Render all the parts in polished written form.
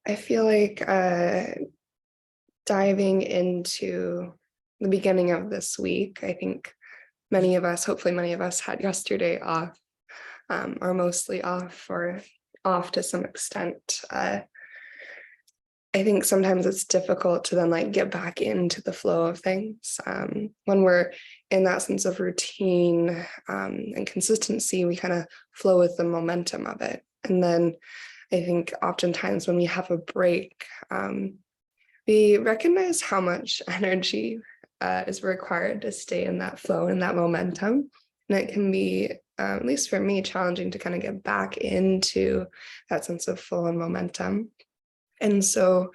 I feel like diving into the beginning of this week, I think many of us, hopefully many of us had yesterday off, or mostly off, or off to some extent. I think sometimes it's difficult to then like get back into the flow of things. When we're in that sense of routine and consistency, we kind of flow with the momentum of it. And then I think oftentimes when we have a break, we recognize how much energy is required to stay in that flow and that momentum. And it can be, at least for me, challenging to kind of get back into that sense of flow and momentum. And so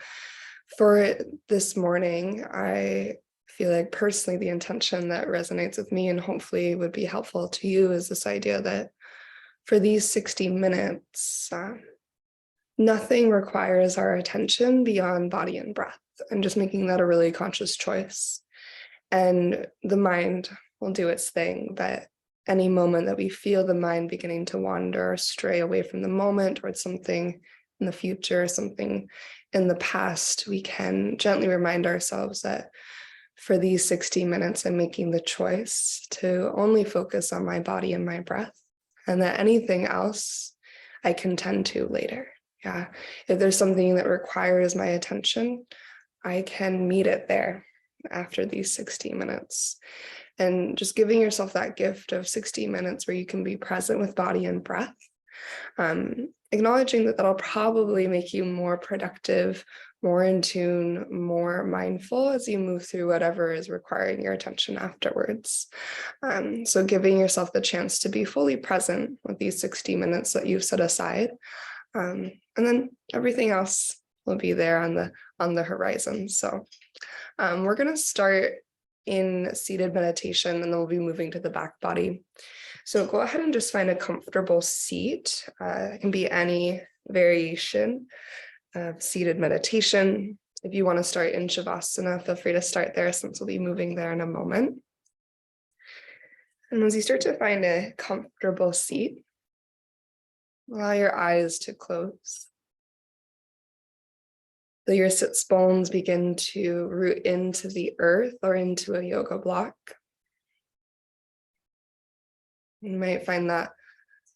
for this morning, I feel like personally the intention that resonates with me and hopefully would be helpful to you is this idea that for these 60 minutes, nothing requires our attention beyond body and breath, and just making that a really conscious choice. And the mind will do its thing, but any moment that we feel the mind beginning to wander or stray away from the moment towards something in the future, something in the past, we can gently remind ourselves that for these 60 minutes, I'm making the choice to only focus on my body and my breath, and that anything else I can tend to later. Yeah, if there's something that requires my attention, I can meet it there after these 60 minutes. And just giving yourself that gift of 60 minutes where you can be present with body and breath, acknowledging that that'll probably make you more productive, more in tune, more mindful as you move through whatever is requiring your attention afterwards. So giving yourself the chance to be fully present with these 60 minutes that you've set aside. And then everything else will be there on the horizon. So we're going to start in seated meditation, and then we'll be moving to the back body. So go ahead and just find a comfortable seat. It can be any variation of seated meditation. If you want to start in Shavasana, feel free to start there since we'll be moving there in a moment. And as you start to find a comfortable seat, allow your eyes to close. Feel your sits bones begin to root into the earth or into a yoga block. You might find that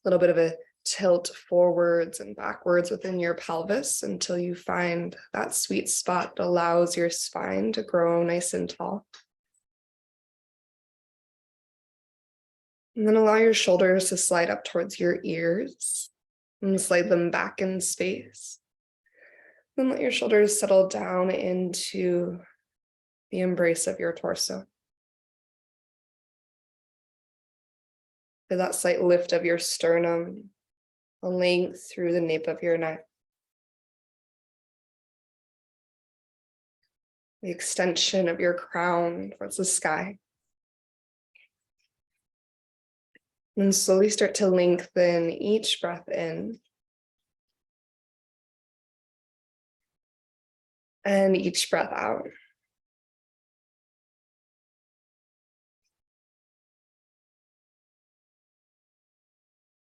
little bit of a tilt forwards and backwards within your pelvis until you find that sweet spot that allows your spine to grow nice and tall. And then allow your shoulders to slide up towards your ears and slide them back in space. Then let your shoulders settle down into the embrace of your torso. Feel that slight lift of your sternum, a length through the nape of your neck. The extension of your crown towards the sky. And slowly start to lengthen each breath in. And each breath out.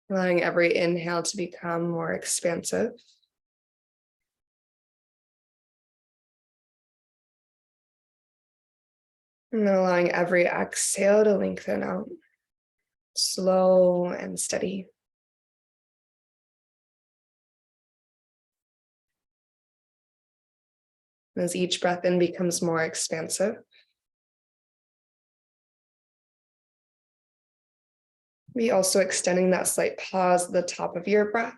Allowing every inhale to become more expansive. And then allowing every exhale to lengthen out. Slow and steady. As each breath in becomes more expansive, be also extending that slight pause at the top of your breath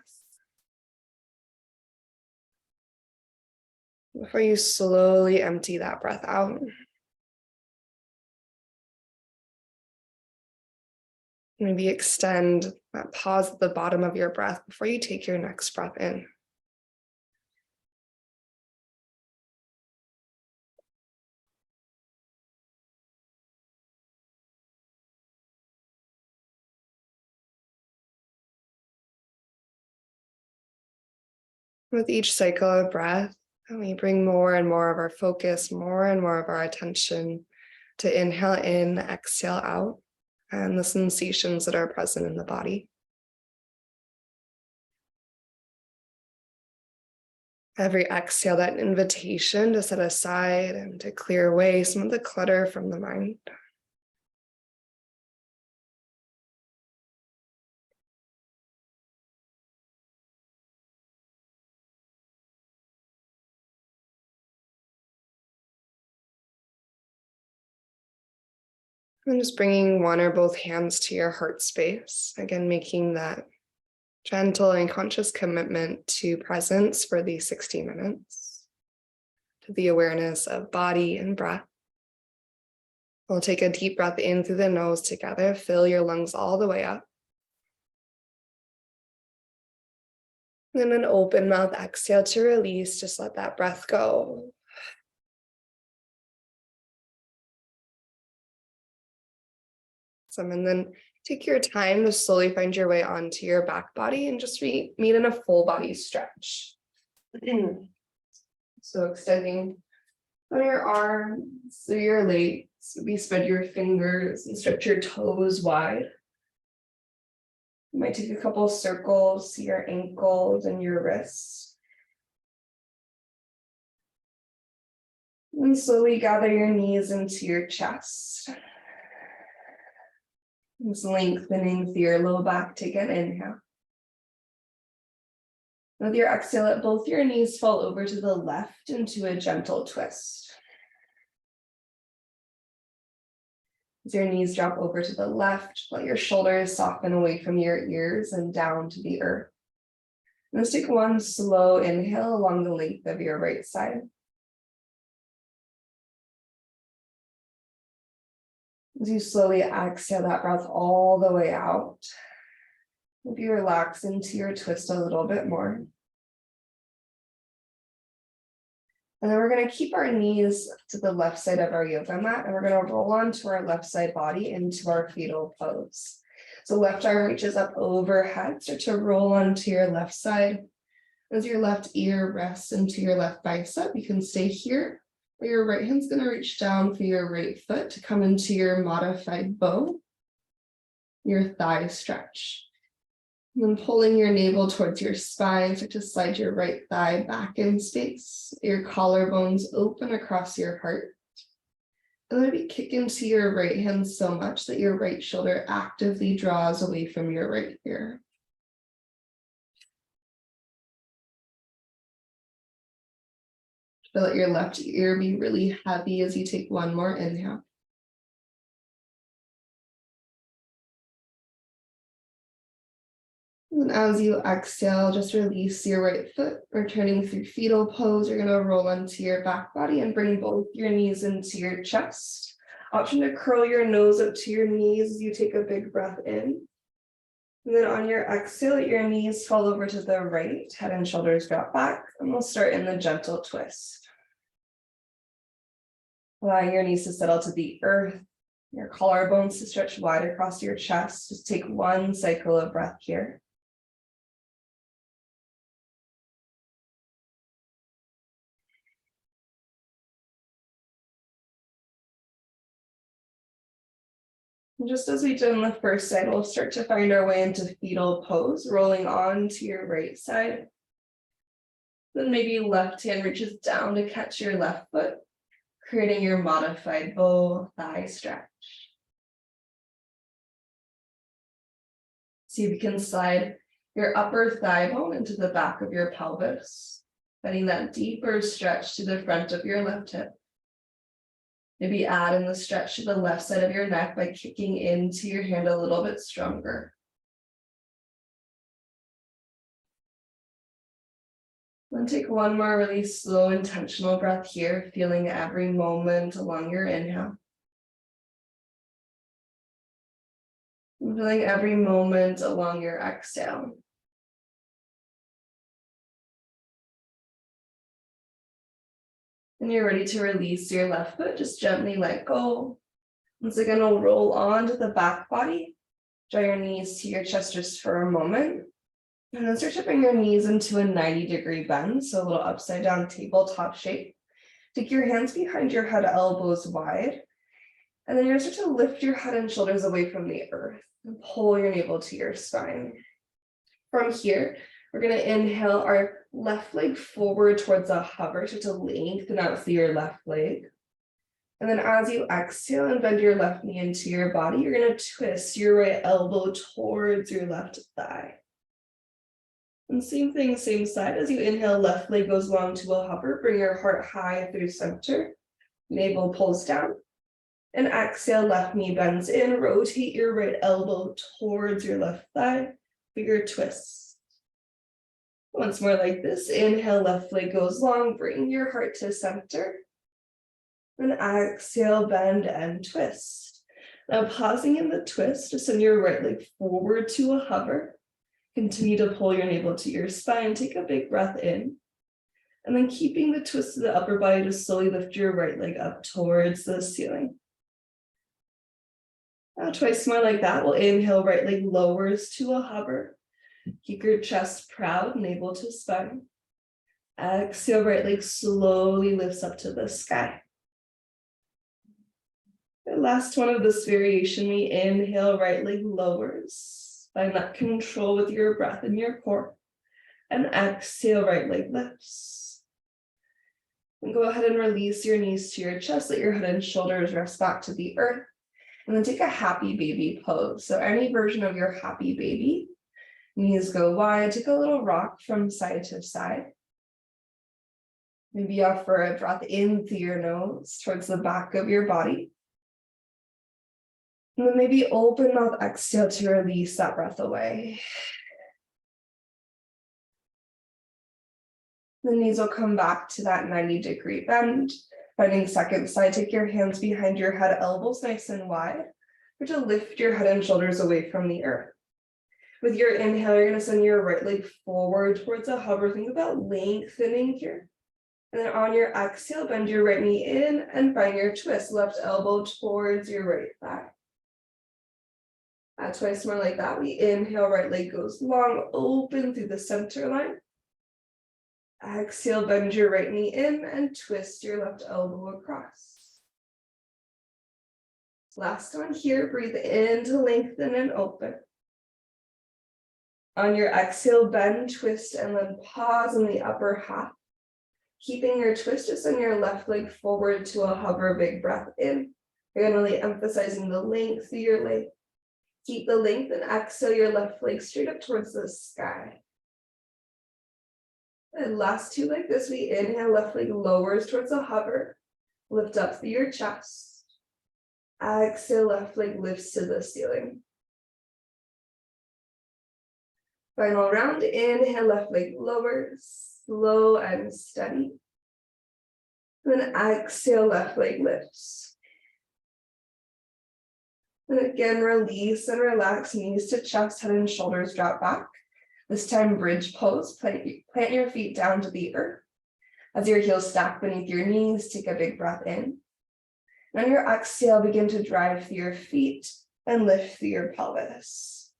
before you slowly empty that breath out. Maybe extend that pause at the bottom of your breath before you take your next breath in. With each cycle of breath, we bring more and more of our focus, more and more of our attention to inhale in, exhale out, and the sensations that are present in the body. Every exhale, that invitation to set aside and to clear away some of the clutter from the mind. And just bringing one or both hands to your heart space. Again, making that gentle and conscious commitment to presence for these 60 minutes, to the awareness of body and breath. We'll take a deep breath in through the nose together. Fill your lungs all the way up. And then an open mouth exhale to release. Just let that breath go. And then take your time to slowly find your way onto your back body and just meet in a full body stretch. So extending on your arms through your legs, maybe spread your fingers and stretch your toes wide. You might take a couple circles to your ankles and your wrists. And slowly gather your knees into your chest. Just lengthening through your low back. Take an inhale. With your exhale, let both your knees fall over to the left into a gentle twist. As your knees drop over to the left, let your shoulders soften away from your ears and down to the earth. And let's take one slow inhale along the length of your right side. As you slowly exhale that breath all the way out, maybe relax into your twist a little bit more. And then we're going to keep our knees to the left side of our yoga mat, and we're going to roll onto our left side body into our fetal pose. So left arm reaches up overhead, start to roll onto your left side. As your left ear rests into your left bicep, you can stay here, or your right hand's going to reach down for your right foot to come into your modified bow, your thigh stretch. And then pulling your navel towards your spine, start to slide your right thigh back in space. Your collarbones open across your heart. And then maybe kick into your right hand so much that your right shoulder actively draws away from your right ear. Let your left ear be really heavy as you take one more inhale. And as you exhale, just release your right foot, returning through fetal pose. You're going to roll onto your back body and bring both your knees into your chest. Option to curl your nose up to your knees as you take a big breath in. And then on your exhale, let your knees fall over to the right, head and shoulders drop back, and we'll start in the gentle twist. Allowing your knees to settle to the earth, your collarbones to stretch wide across your chest. Just take one cycle of breath here. And just as we did on the first side, we'll start to find our way into fetal pose, rolling on to your right side. Then maybe left hand reaches down to catch your left foot, creating your modified bow thigh stretch. See if you can slide your upper thigh bone into the back of your pelvis, finding that deeper stretch to the front of your left hip. Maybe add in the stretch to the left side of your neck by kicking into your hand a little bit stronger. Then take one more really slow, intentional breath here, feeling every moment along your inhale. And feeling every moment along your exhale. When you're ready to release your left foot, just gently let go. Once again, we'll roll onto the back body. Draw your knees to your chest just for a moment. And then start to bring your knees into a 90-degree bend, so a little upside down tabletop shape. Take your hands behind your head, elbows wide. And then you're going to start to lift your head and shoulders away from the earth and pull your navel to your spine. From here, We're going to inhale our left leg forward towards a hover, so to lengthen out through your left leg. And then as you exhale and bend your left knee into your body, you're going to twist your right elbow towards your left thigh. And same thing, same side. As you inhale, left leg goes long to a hover. Bring your heart high through center. Navel pulls down. And exhale, left knee bends in. Rotate your right elbow towards your left thigh for your twist. Once more like this. Inhale, left leg goes long. Bring your heart to center. And exhale, bend and twist. Now pausing in the twist, just send your right leg forward to a hover. Continue to pull your navel to your spine. Take a big breath in. And then keeping the twist of the upper body, just slowly lift your right leg up towards the ceiling. Now twice more like that. We'll inhale, right leg lowers to a hover. Keep your chest proud, navel to spine. Exhale, right leg slowly lifts up to the sky. The last one of this variation, we inhale, right leg lowers. Find that control with your breath in your core. And exhale, right leg lifts. And go ahead and release your knees to your chest. Let your head and shoulders rest back to the earth. And then take a happy baby pose. So any version of your happy baby. Knees go wide. Take a little rock from side to side. Maybe offer a breath in through your nose towards the back of your body. And then maybe open mouth, exhale to release that breath away. The knees will come back to that 90-degree bend. Bending second side, take your hands behind your head, elbows nice and wide. Or to lift your head and shoulders away from the earth. With your inhale, you're going to send your right leg forward towards a hover. Think about lengthening here. And then on your exhale, bend your right knee in and find your twist. Left elbow towards your right thigh. Twice more like that. We inhale, right leg goes long, open through the center line. Exhale, bend your right knee in and twist your left elbow across. Last one here, breathe in to lengthen and open. On your exhale, bend, twist, and then pause in the upper half. Keeping your twist, just send your left leg forward to a hover, big breath in. You're really emphasizing the length of your leg. Keep the length and exhale your left leg straight up towards the sky. And last two like this, we inhale, left leg lowers towards a hover. Lift up through your chest. Exhale, left leg lifts to the ceiling. Final round, inhale, left leg lowers, slow and steady. Then exhale, left leg lifts. And again, release and relax, knees to chest, head and shoulders drop back. This time, bridge pose, plant your feet down to the earth. As your heels stack beneath your knees, take a big breath in. And on your exhale, begin to drive through your feet and lift through your pelvis.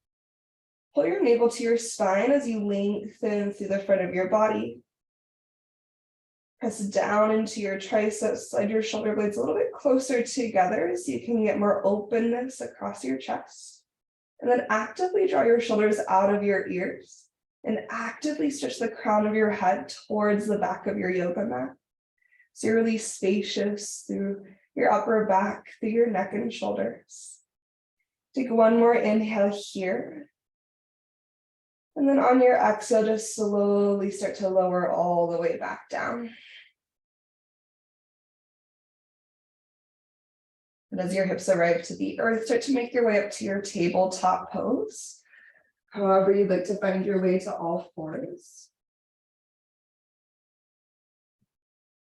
Pull your navel to your spine as you lengthen through the front of your body. Press down into your triceps, slide your shoulder blades a little bit closer together so you can get more openness across your chest. And then actively draw your shoulders out of your ears and actively stretch the crown of your head towards the back of your yoga mat. So you're really spacious through your upper back, through your neck and shoulders. Take one more inhale here. And then on your exhale, just slowly start to lower all the way back down. And as your hips arrive to the earth, start to make your way up to your tabletop pose. However you'd like to find your way to all fours.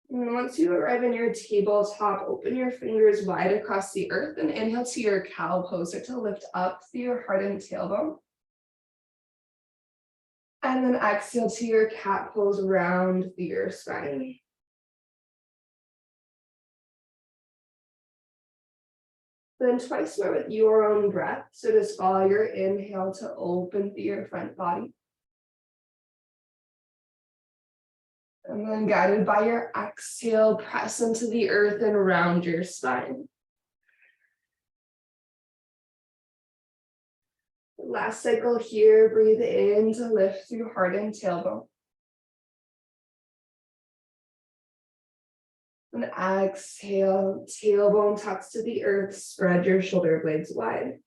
And once you arrive in your tabletop, open your fingers wide across the earth and inhale to your cow pose. Start to lift up through your heart and tailbone. And then exhale to your cat pose, round through your spine. Then twice more with your own breath. So just follow your inhale to open through your front body. And then guided by your exhale, press into the earth and round your spine. Last cycle here, breathe in to lift through heart and tailbone. And exhale, tailbone tucks to the earth, spread your shoulder blades wide.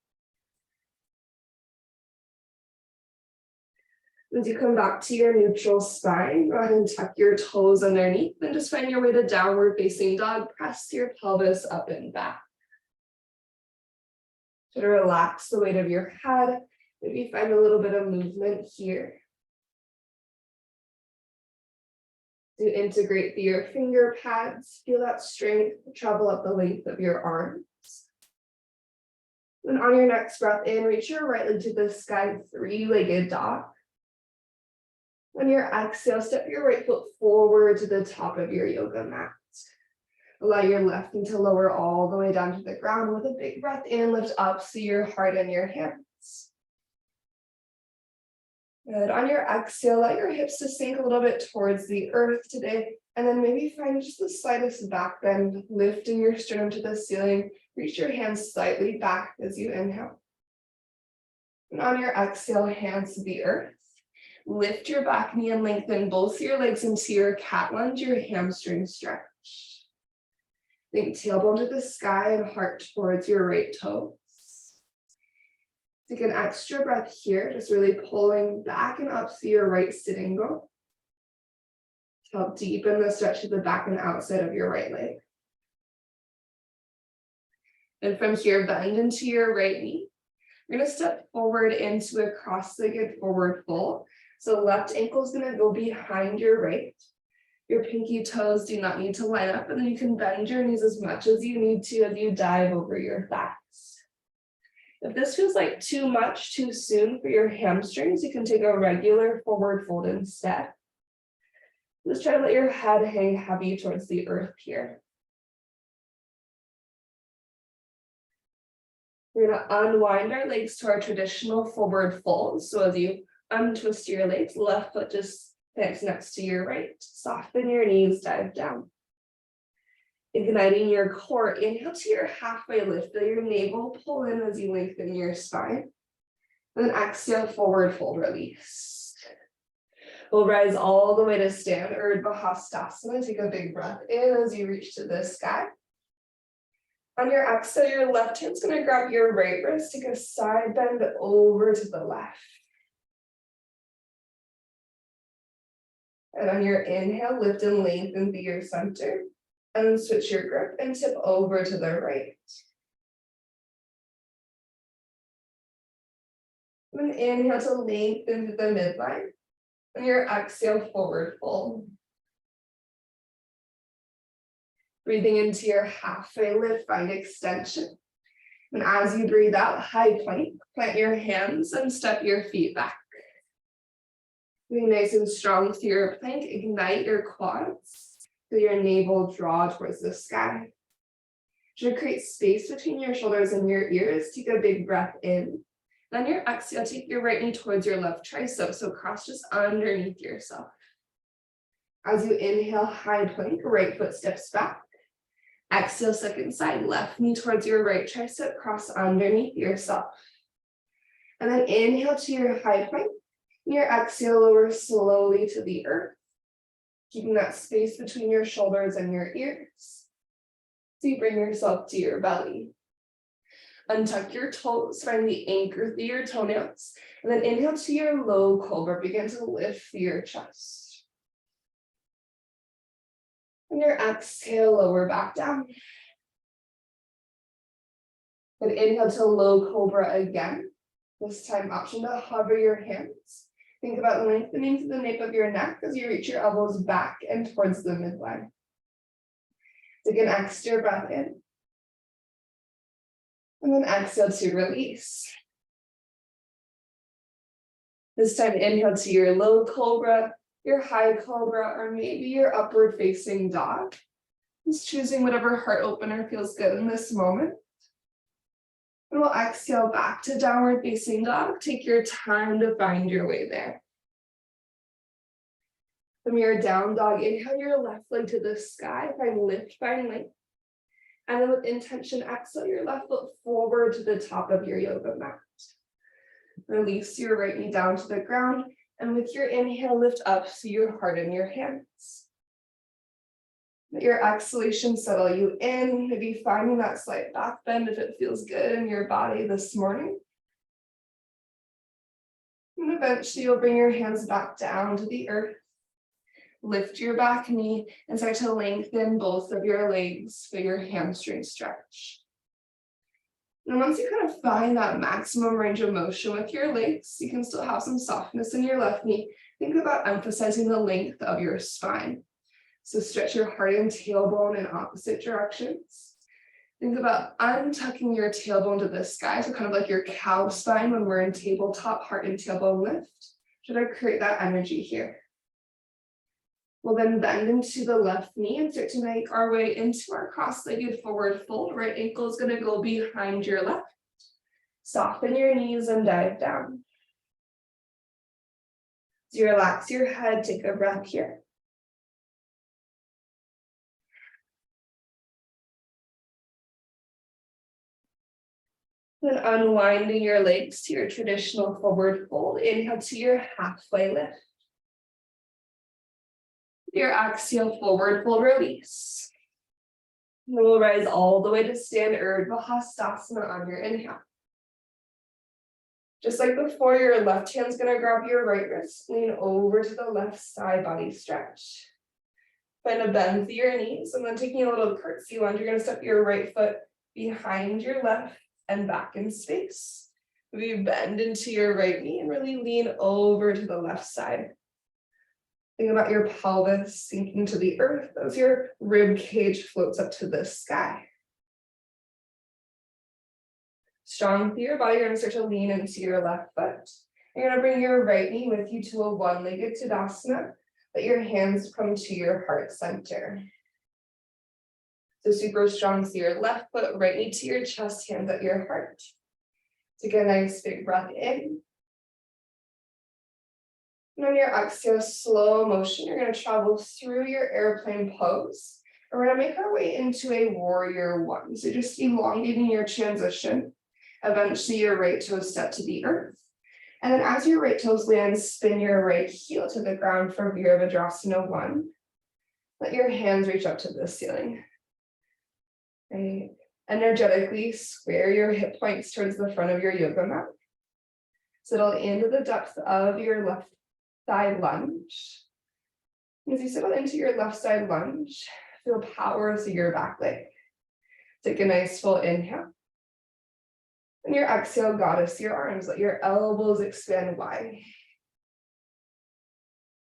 As you come back to your neutral spine, go ahead and tuck your toes underneath and just find your way to downward facing dog. Press your pelvis up and back. Try to relax the weight of your head. Maybe find a little bit of movement here. To integrate through your finger pads, feel that strength travel up the length of your arms. And on your next breath in, reach your right leg to the sky, three-legged dog. On your exhale, step your right foot forward to the top of your yoga mat. Allow your left knee to lower all the way down to the ground with a big breath in, lift up, see your heart and your hands. Good. On your exhale, let your hips to sink a little bit towards the earth today, and then maybe find just the slightest back bend, lifting your sternum to the ceiling. Reach your hands slightly back as you inhale. And on your exhale, hands to the earth. Lift your back knee and lengthen both your legs into your cat lunge, your hamstring stretch. Think tailbone to the sky and heart towards your right toes. Take an extra breath here, just really pulling back and up through your right sitting bone. To help deepen the stretch of the back and outside of your right leg. And from here, bend into your right knee. We're going to step forward into a cross-legged forward fold. So left ankle is going to go behind your right. Your pinky toes do not need to line up, and then you can bend your knees as much as you need to as you dive over your thighs. If this feels like too much too soon for your hamstrings, you can take a regular forward fold instead. Just try to let your head hang heavy towards the earth here. We're going to unwind our legs to our traditional forward fold. So as you untwist your legs, left foot just plants next to your right. Soften your knees, dive down. Igniting your core, inhale to your halfway lift. Feel your navel pull in as you lengthen your spine. And then exhale, forward fold, release. We'll rise all the way to stand, Urdhva Hastasana. Take a big breath in as you reach to the sky. On your exhale, your left hand's going to grab your right wrist, take a side bend over to the left. And on your inhale, lift and lengthen through your center. And switch your grip and tip over to the right. And inhale to lengthen to the midline. And your exhale, forward fold. Breathing into your halfway lift, find extension. And as you breathe out, high plank, plant your hands and step your feet back. Be nice and strong through your plank, ignite your quads. Feel your navel draw towards the sky. To create space between your shoulders and your ears, take a big breath in. Then your exhale, take your right knee towards your left tricep, so cross just underneath yourself. As you inhale, high plank, right foot steps back. Exhale, second side, left knee towards your right tricep, cross underneath yourself. And then inhale to your high plank. Your exhale, lower slowly to the earth, keeping that space between your shoulders and your ears. So you bring yourself to your belly. Untuck your toes, find the anchor through your toenails, and then inhale to your low cobra. Begin to lift through your chest. And your exhale, lower back down. And inhale to low cobra again. This time, option to hover your hands. Think about lengthening to the nape of your neck as you reach your elbows back and towards the midline. Take an extra breath in. And then exhale to release. This time, inhale to your low cobra, your high cobra, or maybe your upward facing dog. Just choosing whatever heart opener feels good in this moment. And we'll exhale back to downward facing dog. Take your time to find your way there. From your down dog, inhale your left leg to the sky. Find lift, find length. And then with intention, exhale your left foot forward to the top of your yoga mat. Release your right knee down to the ground, and with your inhale, lift up so you harden your hands. Let your exhalation settle you in, maybe finding that slight back bend if it feels good in your body this morning. And eventually you'll bring your hands back down to the earth. Lift your back knee and start to lengthen both of your legs for your hamstring stretch. And once you kind of find that maximum range of motion with your legs, you can still have some softness in your left knee. Think about emphasizing the length of your spine. So stretch your heart and tailbone in opposite directions. Think about untucking your tailbone to the sky, so kind of like your cow spine when we're in tabletop, heart and tailbone lift. Should I create that energy here? We'll then bend into the left knee and start to make our way into our cross-legged forward fold. Right ankle is going to go behind your left. Soften your knees and dive down. As you relax your head, take a breath here. Then unwinding your legs to your traditional forward fold. Inhale to your halfway lift. Your exhale, forward fold, release. And we'll rise all the way to stand Urdhva Hastasana on your inhale. Just like before, your left hand's gonna grab your right wrist, lean over to the left side, body stretch. Find a bend through your knees, and then taking a little curtsy lunge, you're gonna step your right foot behind your left and back in space. Maybe bend into your right knee and really lean over to the left side. Think about your pelvis sinking to the earth as your rib cage floats up to the sky. Strong through your body, you're going to start to lean into your left foot. You're going to bring your right knee with you to a one-legged Tadasana. Let your hands come to your heart center. So super strong through your left foot, right knee to your chest, hands at your heart. Take a nice big breath in. And on your exhale, slow motion, you're going to travel through your airplane pose. And we're going to make our way into a warrior one. So just elongating your transition. Eventually, your right toes step to the earth. And then as your right toes land, spin your right heel to the ground for Virabhadrasana 1. Let your hands reach up to the ceiling. Right. Energetically square your hip points towards the front of your yoga mat. Settle into the depth of your left side lunge. As you settle into your left side lunge, feel power through your back leg. Take a nice full inhale. And your exhale, goddess your arms. Let your elbows expand wide.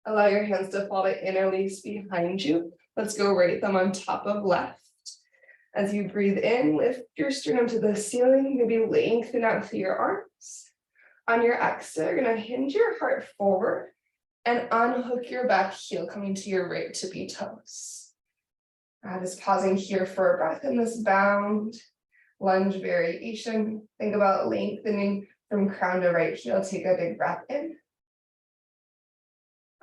Allow your hands to fall to interlace behind you. Let's go right thumb on top of left. As you breathe in, lift your sternum to the ceiling. Maybe lengthen out through your arms. On your exhale, you're going to hinge your heart forward and unhook your back heel, coming to your right tippy toes. Just pausing here for a breath in this bound lunge variation. Think about lengthening from crown to right heel. Take a big breath in.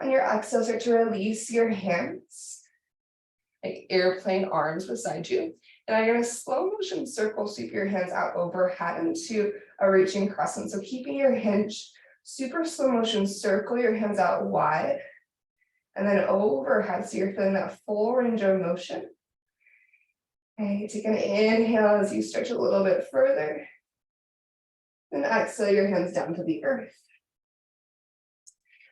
On your exhale, start to release your hands, like airplane arms beside you. And I'm going to slow motion circle sweep your hands out overhead into a reaching crescent. So keeping your hinge, super slow motion circle your hands out wide and then overhead. So you're feeling that full range of motion. Okay, take an inhale as you stretch a little bit further. And exhale your hands down to the earth.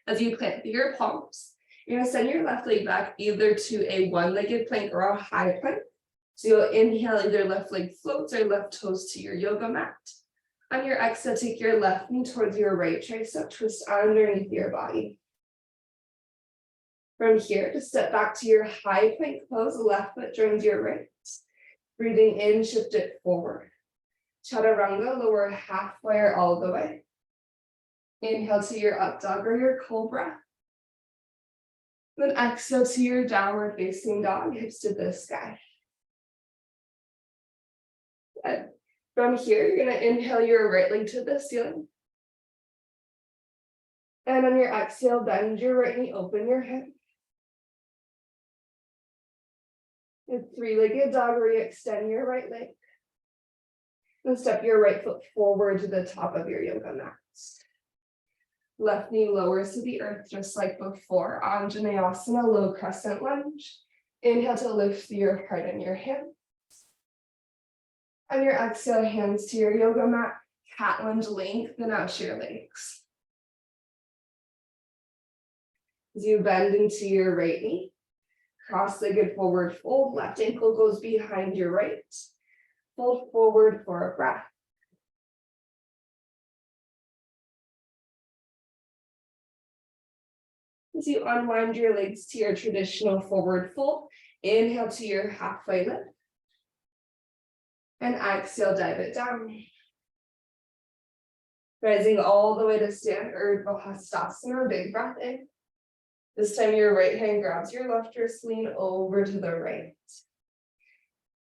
As you plant through your palms, you're going to send your left leg back either to a one-legged plank or a high plank. So you'll inhale, either left leg floats or left toes to your yoga mat. On your exhale, take your left knee towards your right tricep, twist underneath your body. From here, just step back to your high plank pose, left foot joins your right. Breathing in, shift it forward. Chaturanga, lower halfway or all the way. Inhale to your up dog or your cobra. Then exhale to your downward facing dog, hips to the sky. Good. From here, you're going to inhale your right leg to the ceiling. And on your exhale, bend your right knee, open your hip. And three-legged dog where you extend your right leg. And step your right foot forward to the top of your yoga mat. Left knee lowers to the earth just like before. Anjaneyasana, low crescent lunge. Inhale to lift your heart and your hands. On your exhale, hands to your yoga mat. Cat lunge, lengthen out your legs. As you bend into your right knee, cross-legged forward fold. Left ankle goes behind your right. Fold forward for a breath. As you unwind your legs to your traditional forward fold, inhale to your halfway lift. And exhale, dive it down. Rising all the way to stand, Urdhva Hastasana, big breath in. This time your right hand grabs your left wrist, lean over to the right.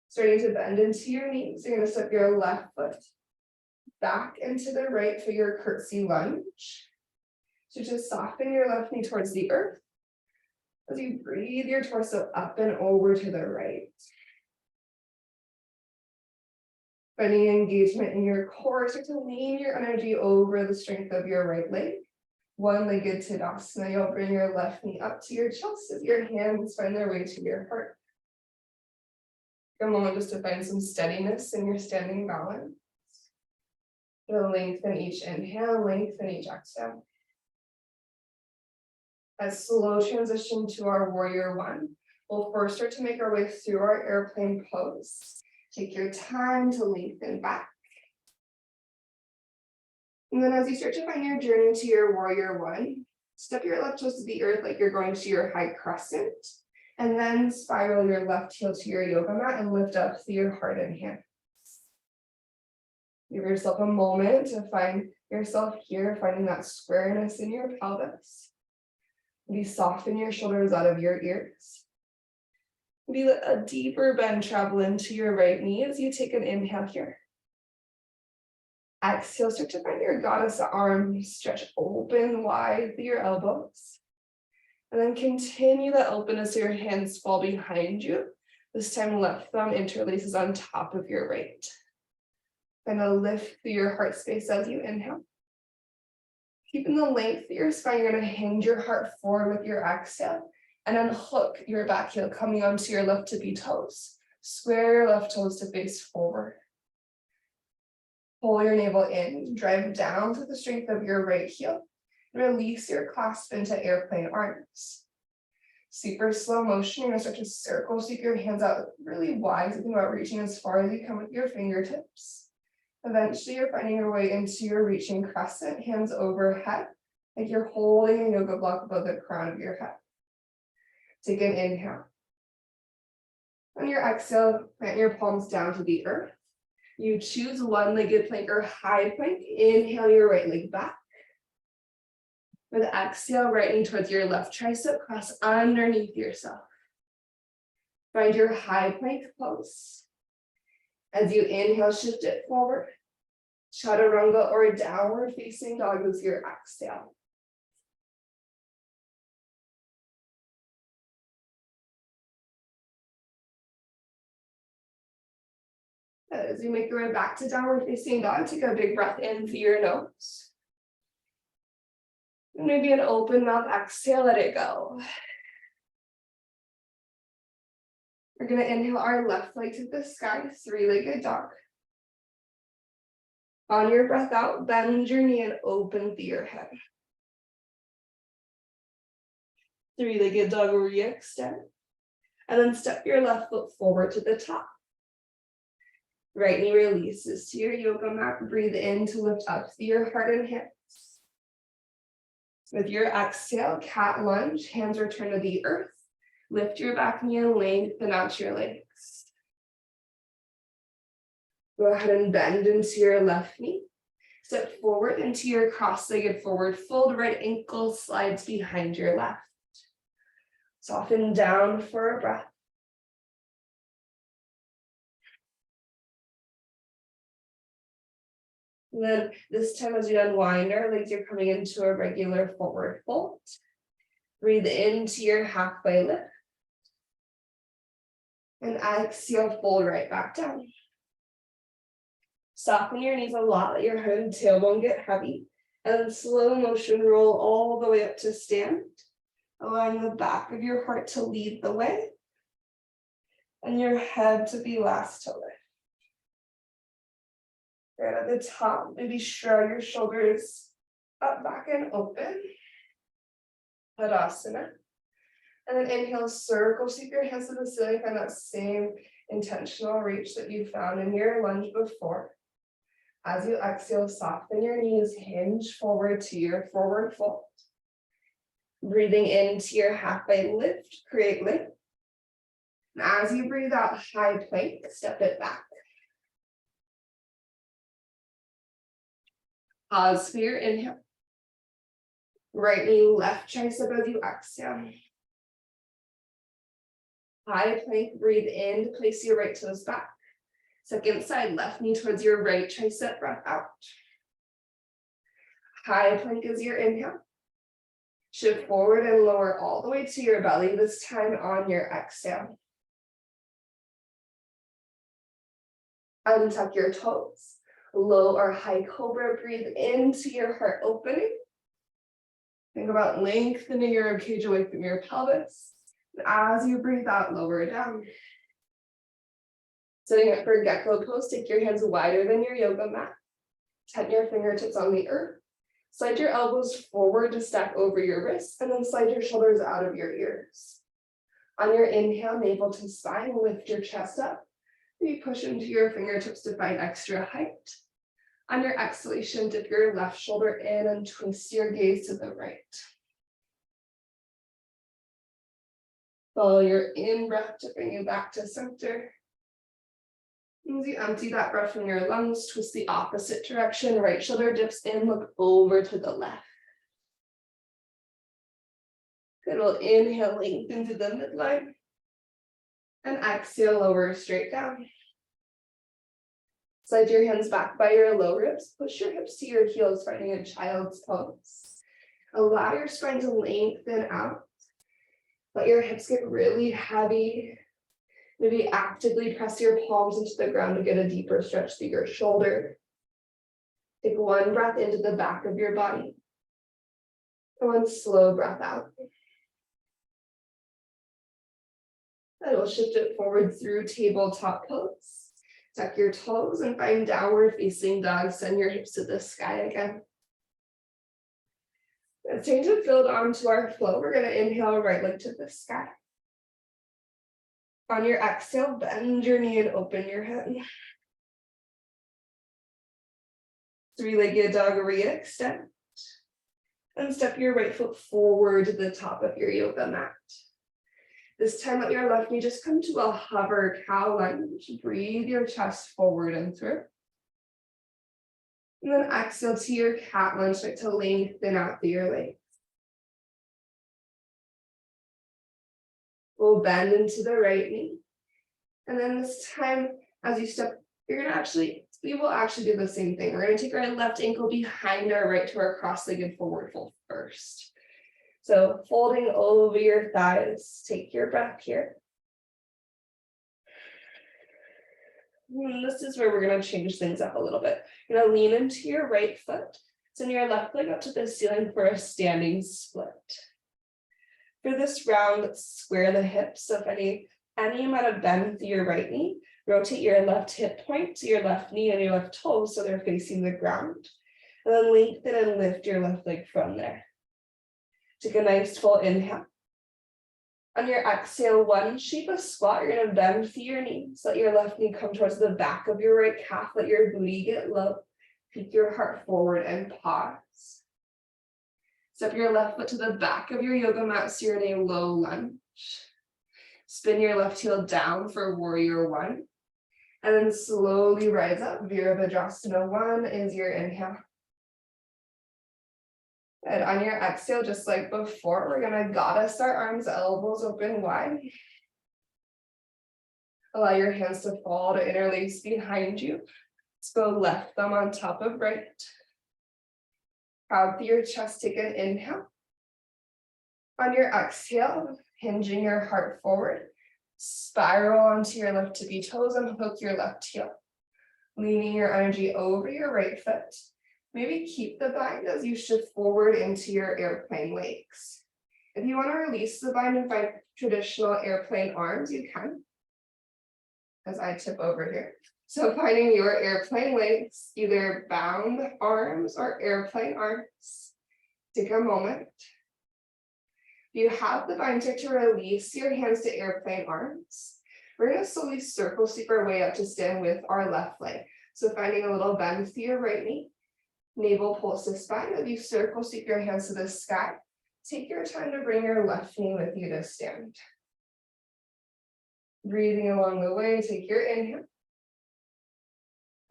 Starting to bend into your knees, you're going to step your left foot back into the right for your curtsy lunge. So just soften your left knee towards the earth as you breathe your torso up and over to the right. Finding engagement in your core, start to lean your energy over the strength of your right leg. One-legged Tadasana, you'll bring your left knee up to your chest as your hands find their way to your heart. Take a moment just to find some steadiness in your standing balance. You'll lengthen each inhale, lengthen each exhale. As slow transition to our warrior one, we'll first start to make our way through our airplane pose. Take your time to lengthen back. And then as you start to find your journey to your warrior one, step your left toes to the earth like you're going to your high crescent, and then spiral your left heel to your yoga mat and lift up through your heart and hands. Give yourself a moment to find yourself here, finding that squareness in your pelvis. Maybe soften your shoulders out of your ears. Maybe let a deeper bend travel into your right knee as you take an inhale here. Exhale, start to find your goddess arms stretch open wide through your elbows. And then continue that openness so your hands fall behind you. This time left thumb interlaces on top of your right. Then a lift through your heart space as you inhale. Keeping the length of your spine, you're going to hinge your heart forward with your exhale. And then hook your back heel coming onto your left tippy toes. Square your left toes to face forward. Pull your navel in, drive down to the strength of your right heel. Release your clasp into airplane arms. Super slow motion, you're going to start to circle, sweep your hands out really wide, thinking about reaching as far as you can with your fingertips. Eventually, you're finding your way into your reaching crescent, hands overhead, like you're holding a yoga block above the crown of your head. Take an inhale. On your exhale, plant your palms down to the earth. You choose one-legged plank or high plank. Inhale your right leg back. With exhale, right knee towards your left tricep, cross underneath yourself. Find your high plank pose. As you inhale, shift it forward. Chaturanga or downward facing dog with your exhale. As you make your way back to downward facing dog, take a big breath in through your nose. And maybe an open mouth exhale, let it go. We're going to inhale our left leg to the sky, three-legged dog. On your breath out, bend your knee and open through your head. Three-legged dog, re-extend. And then step your left foot forward to the top. Right knee releases to your yoga mat. Breathe in to lift up through your heart and hands. With your exhale, cat lunge, hands return to the earth. Lift your back knee and lengthen out your legs. Go ahead and bend into your left knee. Step forward into your cross-legged forward fold. Right ankle slides behind your left. Soften down for a breath. And then this time as you unwind our legs, you're coming into a regular forward fold. Breathe into your halfway lift. And exhale, fold right back down. Soften your knees a lot, let your head and tailbone get heavy. And slow motion roll all the way up to stand, allowing the back of your heart to lead the way and your head to be last to lift. Right at the top, maybe shrug your shoulders up, back, and open. Tadasana. And then inhale, circle, sweep your hands to the ceiling, find that same intentional reach that you found in your lunge before. As you exhale, soften your knees, hinge forward to your forward fold. Breathing into your halfway lift, create length. And as you breathe out, high plank, step it back. Pause for your inhale. Right knee, left tricep as you exhale. High plank, breathe in, place your right toes back. Second side, left knee towards your right tricep, breath out. High plank is your inhale. Shift forward and lower all the way to your belly, this time on your exhale. Untuck your toes. Low or high cobra, breathe into your heart opening. Think about lengthening your ribcage away from your pelvis. And as you breathe out, lower down. Setting up for gecko pose, take your hands wider than your yoga mat. Tent your fingertips on the earth. Slide your elbows forward to stack over your wrists, and then slide your shoulders out of your ears. On your inhale, navel to spine, lift your chest up. Maybe push into your fingertips to find extra height. On your exhalation, dip your left shoulder in and twist your gaze to the right. Follow your in-breath to bring you back to center. As you empty that breath from your lungs, twist the opposite direction. Right shoulder dips in, look over to the left. Good, we'll inhale, lengthen to the midline. And exhale, lower straight down. Slide your hands back by your low ribs. Push your hips to your heels, finding a child's pose. Allow your spine to lengthen out. Let your hips get really heavy. Maybe actively press your palms into the ground to get a deeper stretch through your shoulder. Take one breath into the back of your body. And one slow breath out. And we'll shift it forward through tabletop pose. Tuck your toes and find downward facing dog. Send your hips to the sky again. It's time to build onto our flow. We're going to inhale, right leg to the sky. On your exhale, bend your knee and open your head. Three-legged dog, re-extend. And step your right foot forward to the top of your yoga mat. This time, let your left knee just come to a hover cow lunge. Breathe your chest forward and through. And then exhale to your cat lunge, like to lengthen out through your legs. We'll bend into the right knee. And then this time, as you step, we will actually do the same thing. We're going to take our left ankle behind our right to our cross-legged forward fold first. So folding over your thighs, take your breath here. And this is where we're going to change things up a little bit. You're going to lean into your right foot. Send your left leg up to the ceiling for a standing split. For this round, square the hips. So if any amount of bend through your right knee, rotate your left hip point to your left knee and your left toes so they're facing the ground. And then lengthen and lift your left leg from there. Take a nice full inhale. On your exhale, one shape of squat, you're going to bend through your knees. Let your left knee come towards the back of your right calf. Let your booty get low. Peek your heart forward and pause. Step your left foot to the back of your yoga mat so you're in a low lunge. Spin your left heel down for warrior one. And then slowly rise up. Virabhadrasana 1 is your inhale. And on your exhale, just like before, we're going to goddess our arms, elbows open wide. Allow your hands to fall to interlace behind you. Let's go left thumb on top of right. Proud through your chest, take an inhale. On your exhale, hinging your heart forward. Spiral onto your left tippy toes and hook your left heel. Leaning your energy over your right foot. Maybe keep the bind as you shift forward into your airplane legs. If you want to release the bind and find traditional airplane arms, you can, as I tip over here. So finding your airplane legs, either bound arms or airplane arms. Take a moment. If you have the bind, to release your hands to airplane arms. We're going to slowly circle sweep our way up to stand with our left leg. So finding a little bend through your right knee. Navel pulse the spine. As you circle sweep your hands to the sky, take your time to bring your left knee with you to stand. Breathing along the way, take your inhale.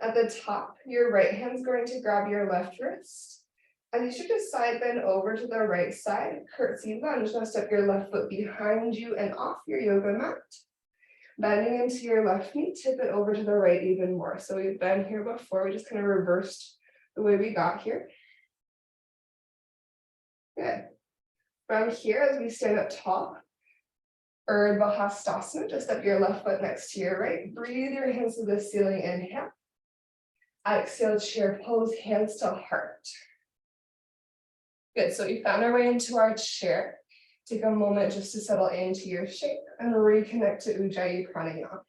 At the top, your right hand's going to grab your left wrist. And you should just side bend over to the right side. Curtsy lunge. Now step your left foot behind you and off your yoga mat. Bending into your left knee, tip it over to the right even more. So we've been here before, we just kind of reversed the way we got here. Good. From here, as we stand up tall, Urdhva Hastasana, just step your left foot next to your right. Breathe your hands to the ceiling, inhale. Exhale, chair pose, hands to heart. Good, so we found our way into our chair. Take a moment just to settle into your shape and reconnect to Ujjayi Pranayama.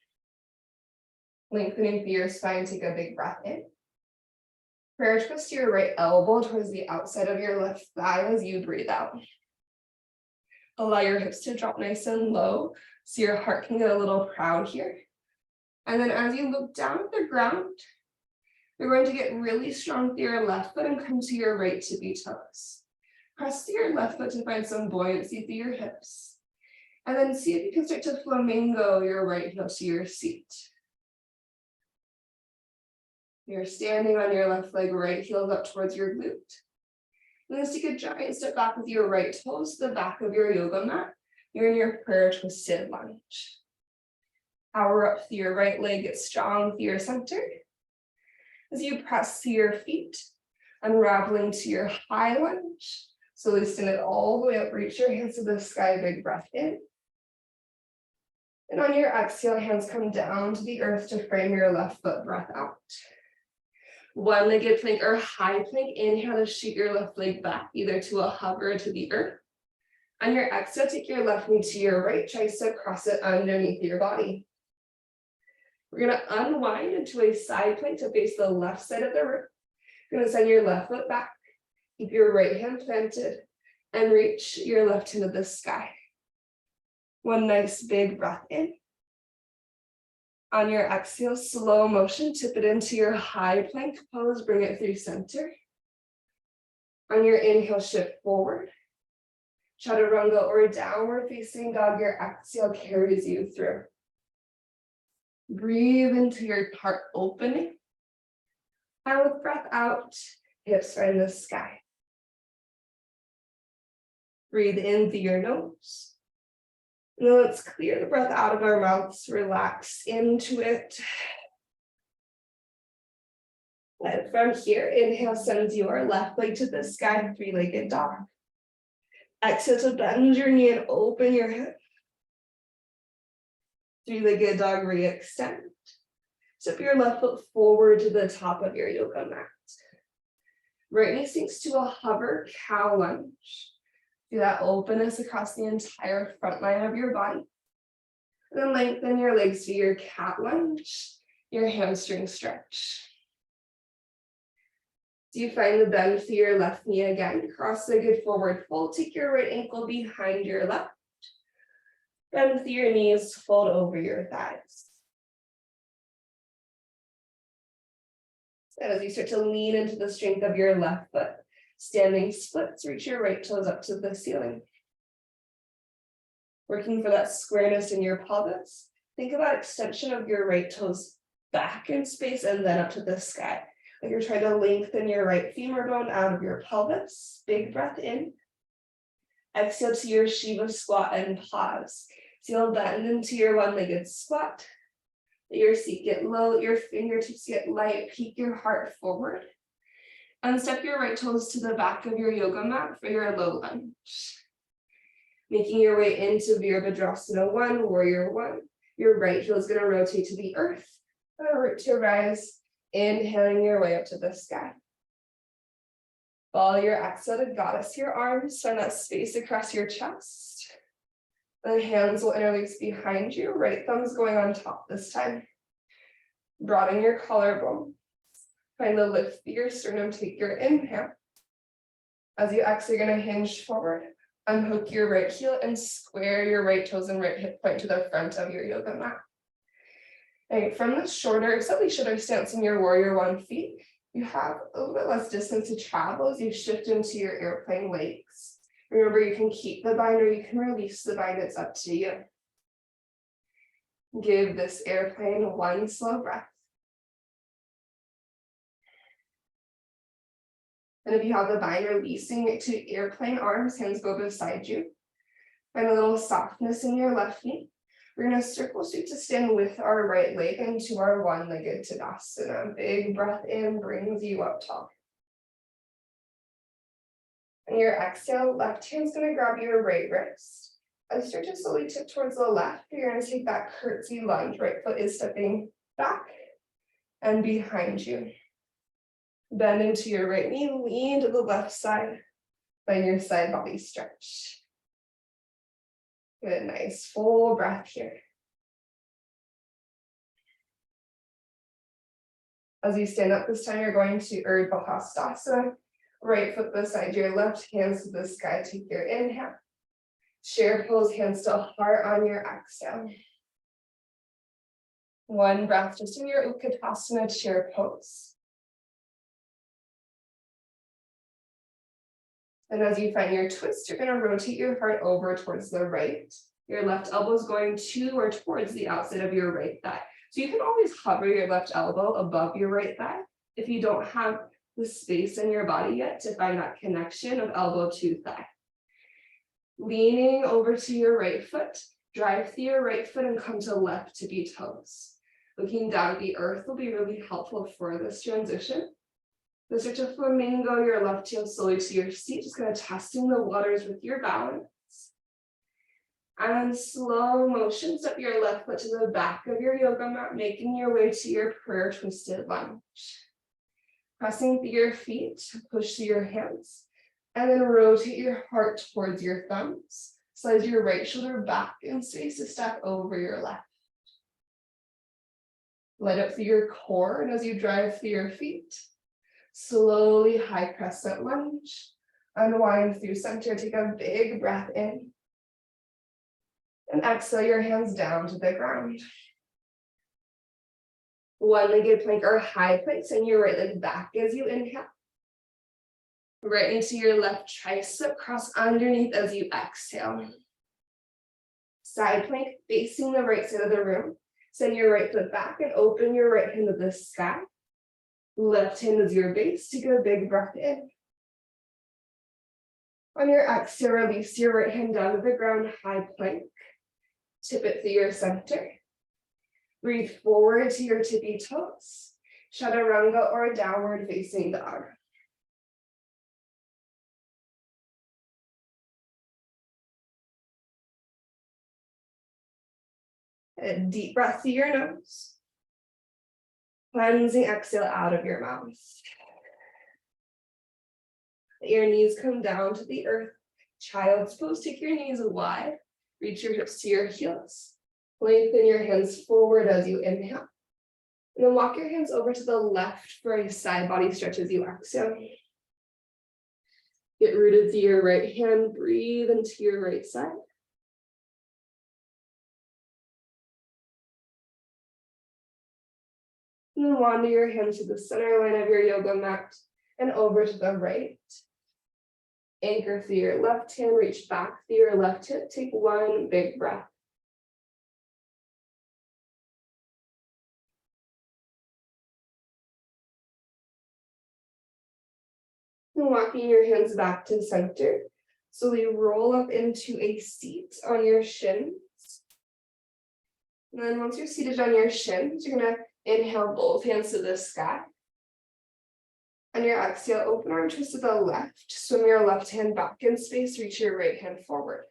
Lengthening through your spine, take a big breath in. Prayer twist your right elbow towards the outside of your left thigh as you breathe out. Allow your hips to drop nice and low so your heart can get a little proud here. And then as you look down at the ground, you're going to get really strong through your left foot and come to your right tippy toes. Press through your left foot to find some buoyancy through your hips. And then see if you can start to flamingo your right heel to your seat. You're standing on your left leg, right heel up towards your glute. And then take a giant step back with your right toes to the back of your yoga mat. You're in your prayer twisted lunge. Power up through your right leg, get strong through your center. As you press to your feet, unraveling to your high lunge. Slowly stand it all the way up, reach your hands to the sky, big breath in. And on your exhale, hands come down to the earth to frame your left foot, breath out. One-legged plank or high plank, inhale to shoot your left leg back, either to a hover or to the earth. On your exhale, take your left knee to your right, tricep, cross it underneath your body. We're gonna unwind into a side plank to face the left side of the room. You're gonna send your left foot back, keep your right hand planted, and reach your left hand to the sky. One nice big breath in. On your exhale, slow motion, tip it into your high plank pose, bring it through center. On your inhale, shift forward. Chaturanga or downward facing dog, your exhale carries you through. Breathe into your heart opening. And with breath out, hips find the sky. Breathe in through your nose. Now let's clear the breath out of our mouths, relax into it. And from here, inhale sends your left leg to the sky, three-legged dog. Exhale to bend your knee and open your hip. Three-legged dog, re-extend. Step your left foot forward to the top of your yoga mat. Right knee sinks to a hover cow lunge. Feel that openness across the entire front line of your body. And then lengthen your legs to your cat lunge, your hamstring stretch. Do you find the bend through your left knee again? Cross-legged forward fold. Take your right ankle behind your left. Bend through your knees, fold over your thighs. And as you start to lean into the strength of your left foot, standing splits, reach your right toes up to the ceiling. Working for that squareness in your pelvis. Think about extension of your right toes back in space and then up to the sky. Like you're trying to lengthen your right femur bone out of your pelvis. Big breath in. Exhale to your Shiva squat and pause. So you'll bend into your one-legged squat. Let your seat get low, let your fingertips get light, peek your heart forward. And step your right toes to the back of your yoga mat for your low lunge. Making your way into Virabhadrasana 1, Warrior 1. Your right heel is going to rotate to the earth. Root to rise, inhaling your way up to the sky. Follow your exhale to goddess your arms, find that space across your chest. The hands will interlace behind you, right thumb's going on top this time. Broaden your collarbone. Find the lift through your sternum, take your inhale. As you exhale, you're gonna hinge forward, unhook your right heel and square your right toes and right hip point to the front of your yoga mat. And from the shorter, slightly shorter stance in your warrior one feet, you have a little bit less distance to travel as you shift into your airplane legs. Remember, you can keep the bind or you can release the bind, it's up to you. Give this airplane one slow breath. And if you have the bind, releasing it to airplane arms, hands go beside you. Find a little softness in your left knee. We're going to circle scoot to stand with our right leg into our one-legged Tadasana. Big breath in brings you up tall. And your exhale, left hand's going to grab your right wrist. As you start to slowly tip towards the left, you're going to take that curtsy lunge. Right foot is stepping back and behind you. Bend into your right knee, lean to the left side. Find your side body stretch. Good, nice full breath here. As you stand up this time, you're going to Urdhva Hastasana. Right foot beside your left, hands to the sky. Take your inhale. Chair pose, hands to heart on your exhale. One breath just in your Utkatasana chair pose. And as you find your twist, you're going to rotate your heart over towards the right. Your left elbow is going to or towards the outside of your right thigh. So you can always hover your left elbow above your right thigh if you don't have the space in your body yet to find that connection of elbow to thigh. Leaning over to your right foot, drive through your right foot and come to left tippy toes. Looking down at the earth will be really helpful for this transition. So start to flamingo your left heel slowly to your seat, just kind of testing the waters with your balance. And slow motion, step your left foot to the back of your yoga mat, making your way to your prayer twisted lunge. Pressing through your feet, push through your hands, and then rotate your heart towards your thumbs. Slide your right shoulder back in space to step over your left. Light up through your core, and as you drive through your feet, slowly high crescent lunge. Unwind through center, take a big breath in. And exhale your hands down to the ground. One-legged plank or high plank, send your right leg back as you inhale. Right into your left tricep, cross underneath as you exhale. Side plank, facing the right side of the room. Send your right foot back and open your right hand to the sky. Left hand is your base. Take a big breath in. On your exhale, release your right hand down to the ground, high plank. Tip it through your center. Breathe forward to your tippy toes. Chaturanga or downward facing dog. A deep breath through your nose. Cleansing exhale out of your mouth. Let your knees come down to the earth. Child's pose, take your knees wide. Reach your hips to your heels. Lengthen your hands forward as you inhale. And then walk your hands over to the left for a side body stretch as you exhale. Get rooted to your right hand. Breathe into your right side. And then wander your hands to the center line of your yoga mat and over to the right. Anchor through your left hand, reach back through your left hip. Take one big breath. And walking your hands back to center. Slowly roll up into a seat on your shins. And then once you're seated on your shins, you're gonna inhale both hands to the sky. On your exhale, open arm twist to the left. Swim your left hand back in space, reach your right hand forward.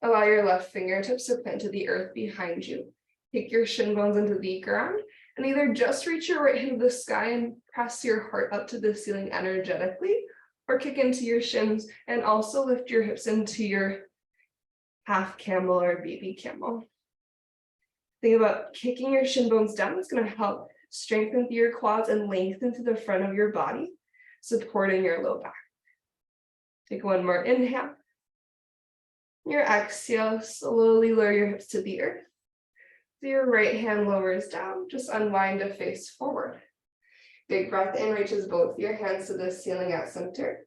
Allow your left fingertips to plant to the earth behind you. Take your shin bones into the ground and either just reach your right hand to the sky and press your heart up to the ceiling energetically, or kick into your shins, and also lift your hips into your half camel or baby camel. Think about kicking your shin bones down. It's going to help strengthen through your quads and lengthen to the front of your body, supporting your low back. Take one more inhale. Your exhale, slowly lower your hips to the earth. So your right hand lowers down, just unwind to face forward. Big breath in, reaches both your hands to the ceiling at center.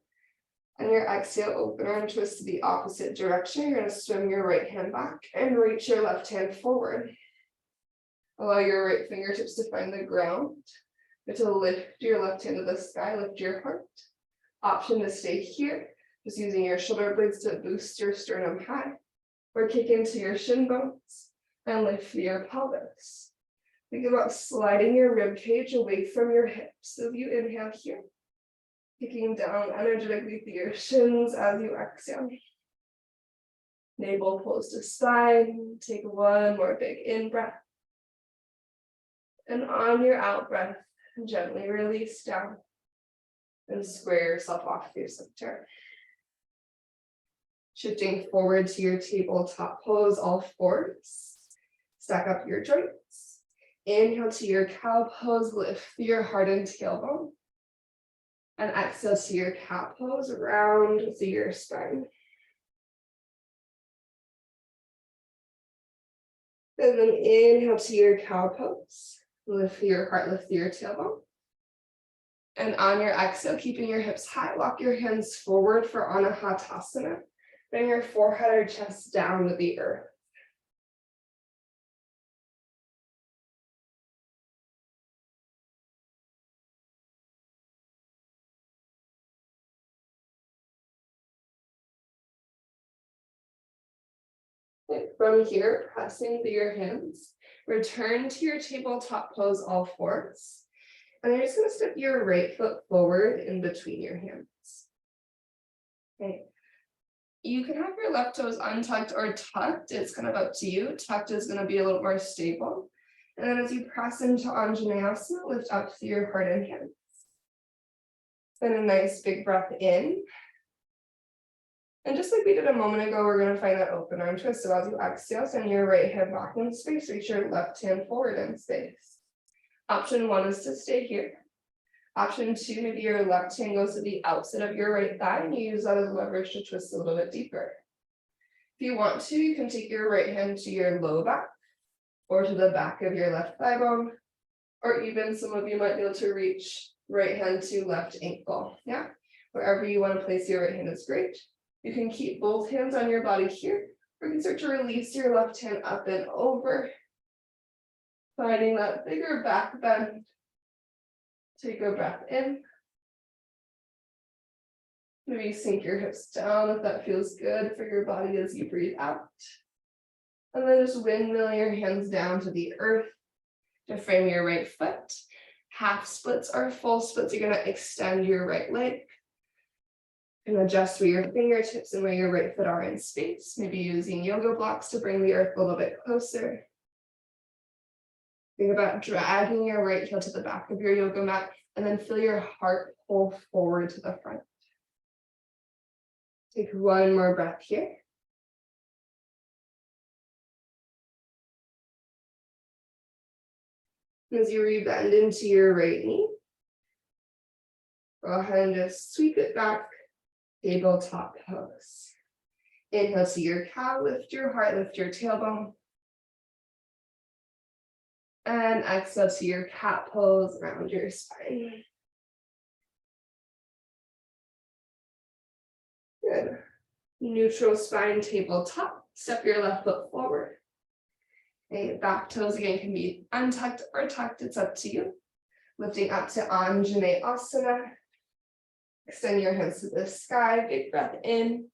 And your exhale, open arm twist to the opposite direction. You're going to swim your right hand back and reach your left hand forward. Allow your right fingertips to find the ground. But to lift your left hand to the sky, lift your heart. Option to stay here, just using your shoulder blades to boost your sternum high, or kick into your shin bones and lift your pelvis. Think about sliding your rib cage away from your hips. So if you inhale here, kicking down energetically through your shins as you exhale. Navel pulls to spine. Take one more big in breath. And on your out breath, gently release down and square yourself off through center. Shifting forward to your tabletop pose, all fours. Stack up your joints. Inhale to your cow pose, lift your heart and tailbone. And exhale to your cat pose, round through your spine. And then inhale to your cow pose. Lift your heart, lift your tailbone. And on your exhale, keeping your hips high, walk your hands forward for Anahatasana. Bring your forehead or chest down to the earth. From here, pressing through your hands, return to your tabletop pose, all fours. And you're just going to step your right foot forward in between your hands. Okay. You can have your left toes untucked or tucked. It's kind of up to you. Tucked is going to be a little more stable. And then as you press into Anjaneyasana, lift up through your heart and hands. Then a nice big breath in. And just like we did a moment ago, we're going to find that open arm twist. So as you exhale, send your right hand back in space, reach your left hand forward in space. Option one is to stay here. Option two, maybe your left hand goes to the outside of your right thigh and you use that as leverage to twist a little bit deeper. If you want to, you can take your right hand to your low back or to the back of your left thigh bone, or even some of you might be able to reach right hand to left ankle. Yeah, wherever you want to place your right hand is great. You can keep both hands on your body here, or you can start to release your left hand up and over, finding that bigger back bend. Take a breath in. Maybe sink your hips down if that feels good for your body as you breathe out. And then just windmill your hands down to the earth to frame your right foot. Half splits or full splits, you're going to extend your right leg. And adjust where your fingertips and where your right foot are in space. Maybe using yoga blocks to bring the earth a little bit closer. Think about dragging your right heel to the back of your yoga mat and then feel your heart pull forward to the front. Take one more breath here. As you rebend into your right knee, go ahead and just sweep it back. Tabletop pose. Inhale to your cow, lift your heart, lift your tailbone. And exhale to your cat pose, round your spine. Good. Neutral spine, tabletop. Step your left foot forward. Okay, back toes again can be untucked or tucked, it's up to you. Lifting up to Anjaneyasana. Extend your hands to the sky, big breath in.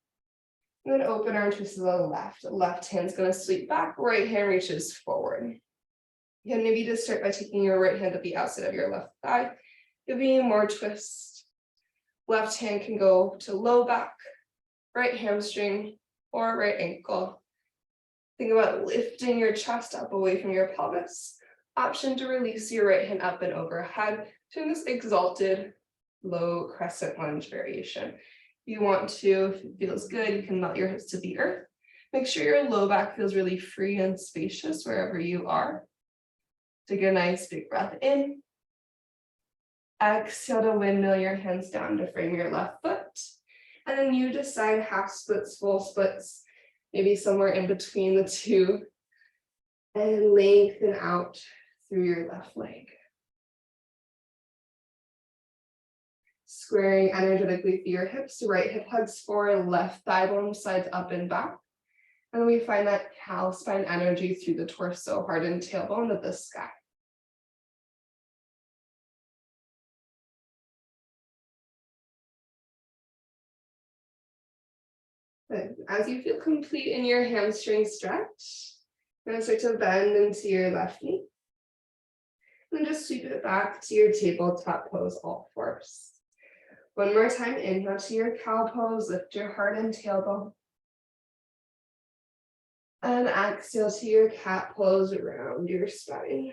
And then open arm twist to the left. Left hand's going to sweep back, right hand reaches forward. You can maybe just start by taking your right hand to the outside of your left thigh, giving you more twist. Left hand can go to low back, right hamstring, or right ankle. Think about lifting your chest up away from your pelvis. Option to release your right hand up and overhead to this exalted low crescent lunge variation. If you want to, if it feels good, you can melt your hips to the earth. Make sure your low back feels really free and spacious wherever you are. Take a nice big breath in. Exhale to windmill your hands down to frame your left foot. And then you decide half splits, full splits, maybe somewhere in between the two. And lengthen out through your left leg. Squaring energetically through your hips, right hip hugs forward, left thigh bone slides up and back. And we find that cal spine energy through the torso, heart and tailbone to the sky. Good. As you feel complete in your hamstring stretch, you're going to start to bend into your left knee. And just sweep it back to your tabletop pose, all fours. One more time, inhale to your cow pose, lift your heart and tailbone. And exhale to your cat pose around your spine.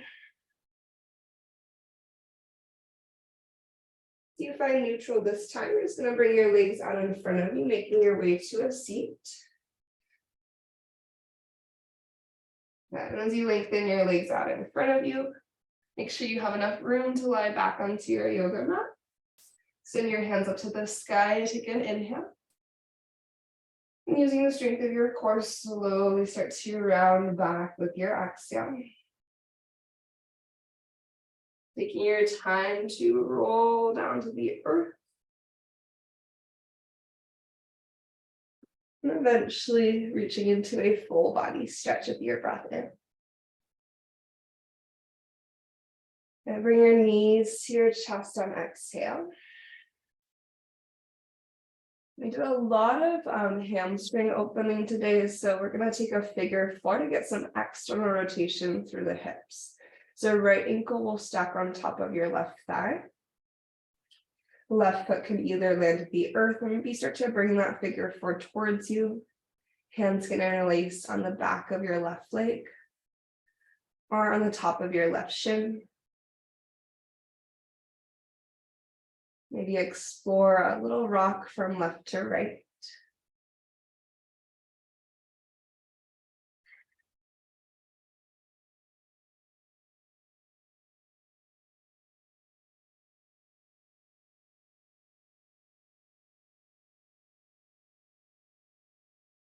You find neutral this time. You're just going to bring your legs out in front of you, making your way to a seat. And as you lengthen your legs out in front of you, make sure you have enough room to lie back onto your yoga mat. Send your hands up to the sky, take an inhale. And using the strength of your core, slowly start to round back with your exhale. Taking your time to roll down to the earth. And eventually reaching into a full body stretch with your breath in. And bring your knees to your chest on exhale. We did a lot of hamstring opening today, so we're going to take a figure four to get some external rotation through the hips. So right ankle will stack on top of your left thigh. Left foot can either land at the earth or maybe start to bring that figure four towards you. Hands can interlace on the back of your left leg or on the top of your left shin. Maybe explore a little rock from left to right.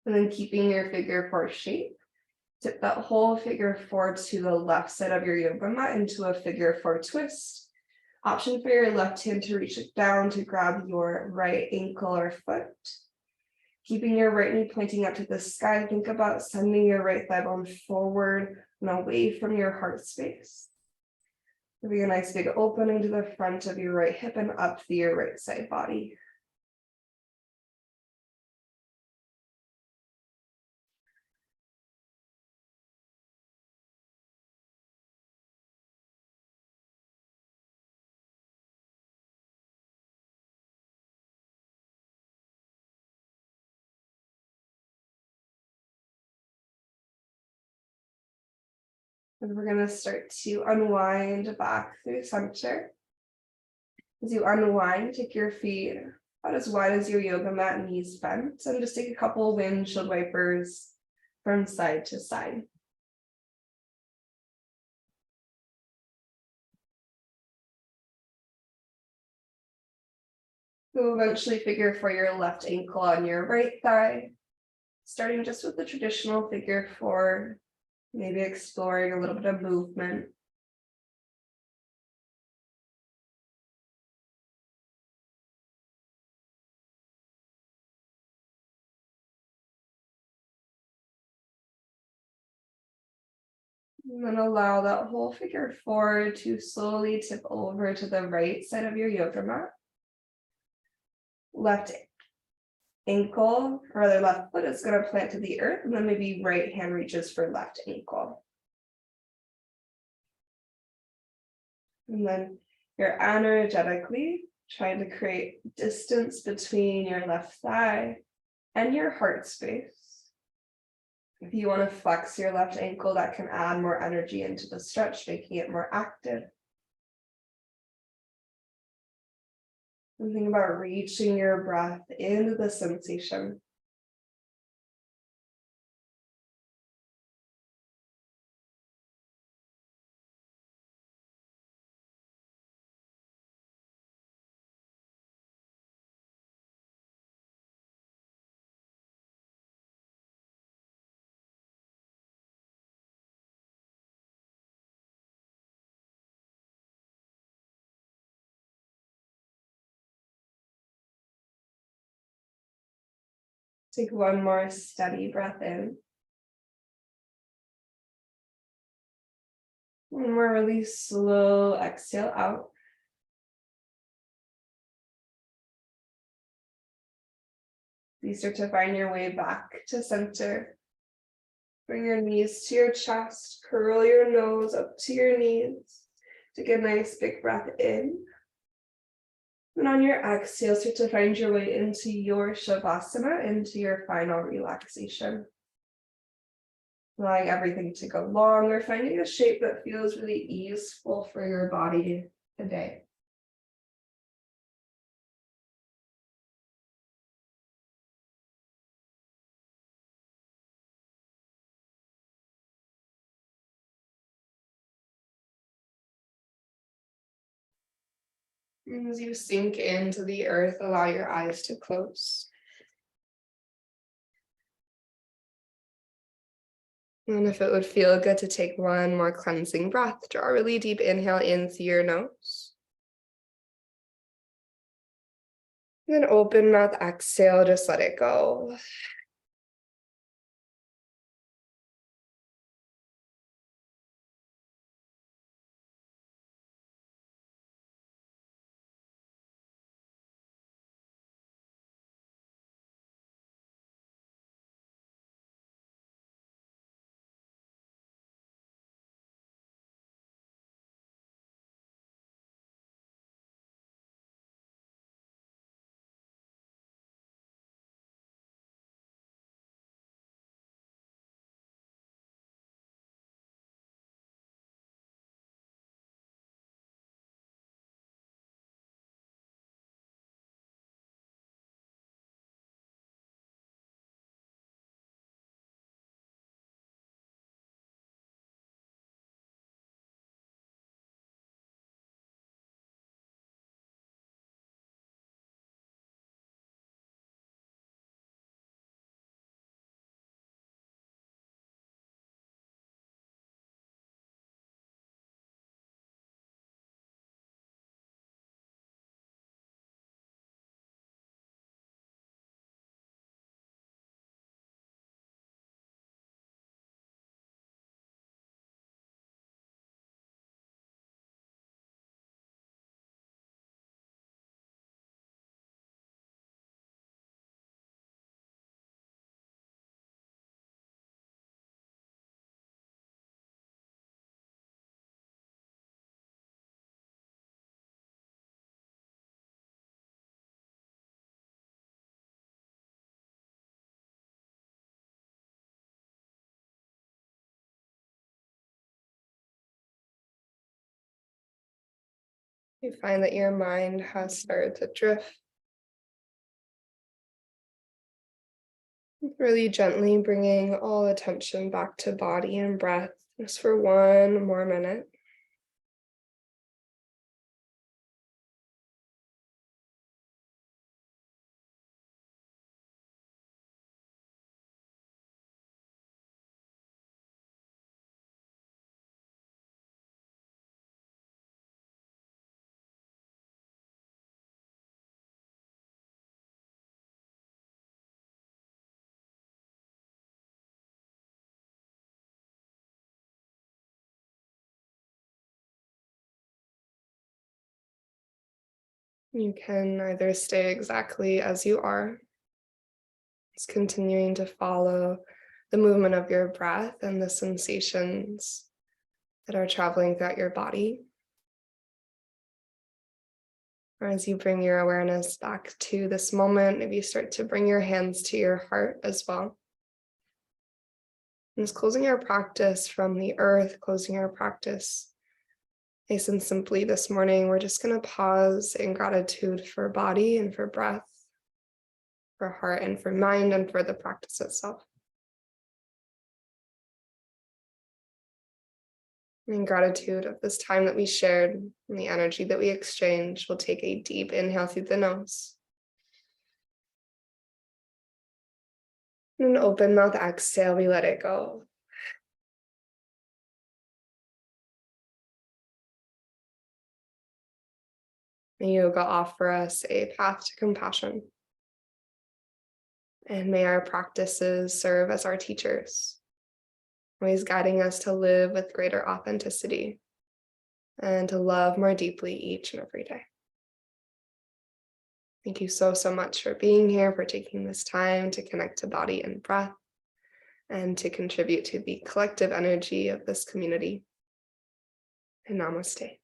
And then keeping your figure four shape, tip that whole figure four to the left side of your yoga mat into a figure four twist. Option for your left hand to reach it down to grab your right ankle or foot. Keeping your right knee pointing up to the sky, think about sending your right thigh bone forward and away from your heart space. Giving a nice big opening to the front of your right hip and up through your right side body. And we're going to start to unwind back through center. As you unwind, take your feet about as wide as your yoga mat, knees bent, and just take a couple windshield wipers from side to side. You'll eventually figure for your left ankle on your right thigh, starting just with the traditional figure four, maybe exploring a little bit of movement. And then allow that whole figure four to slowly tip over to the right side of your yoga mat. Left ankle, or rather left foot is going to plant to the earth, and then maybe right hand reaches for left ankle. And then you're energetically trying to create distance between your left thigh and your heart space. If you want to flex your left ankle, that can add more energy into the stretch, making it more active. And think about reaching your breath into the sensation. Take one more steady breath in. One more really slow exhale out. You start to find your way back to center. Bring your knees to your chest, curl your nose up to your knees. Take a nice big breath in. And on your exhale, start to find your way into your Shavasana, into your final relaxation. Allowing everything to go long or finding a shape that feels really easeful for your body today. As you sink into the earth, allow your eyes to close. And if it would feel good to take one more cleansing breath, draw a really deep inhale in through your nose. And then open mouth exhale, just let it go. You find that your mind has started to drift. Really gently bringing all attention back to body and breath, just for one more minute. You can either stay exactly as you are, just continuing to follow the movement of your breath and the sensations that are traveling throughout your body. Or as you bring your awareness back to this moment, maybe you start to bring your hands to your heart as well. And just closing your practice from the earth, closing your practice Nice and simply this morning, we're just going to pause in gratitude for body and for breath, for heart and for mind, and for the practice itself. In gratitude of this time that we shared and the energy that we exchanged, we'll take a deep inhale through the nose. And an open mouth exhale, we let it go. May yoga offer us a path to compassion. And may our practices serve as our teachers, always guiding us to live with greater authenticity and to love more deeply each and every day. Thank you so, so much for being here, for taking this time to connect to body and breath, and to contribute to the collective energy of this community. And namaste.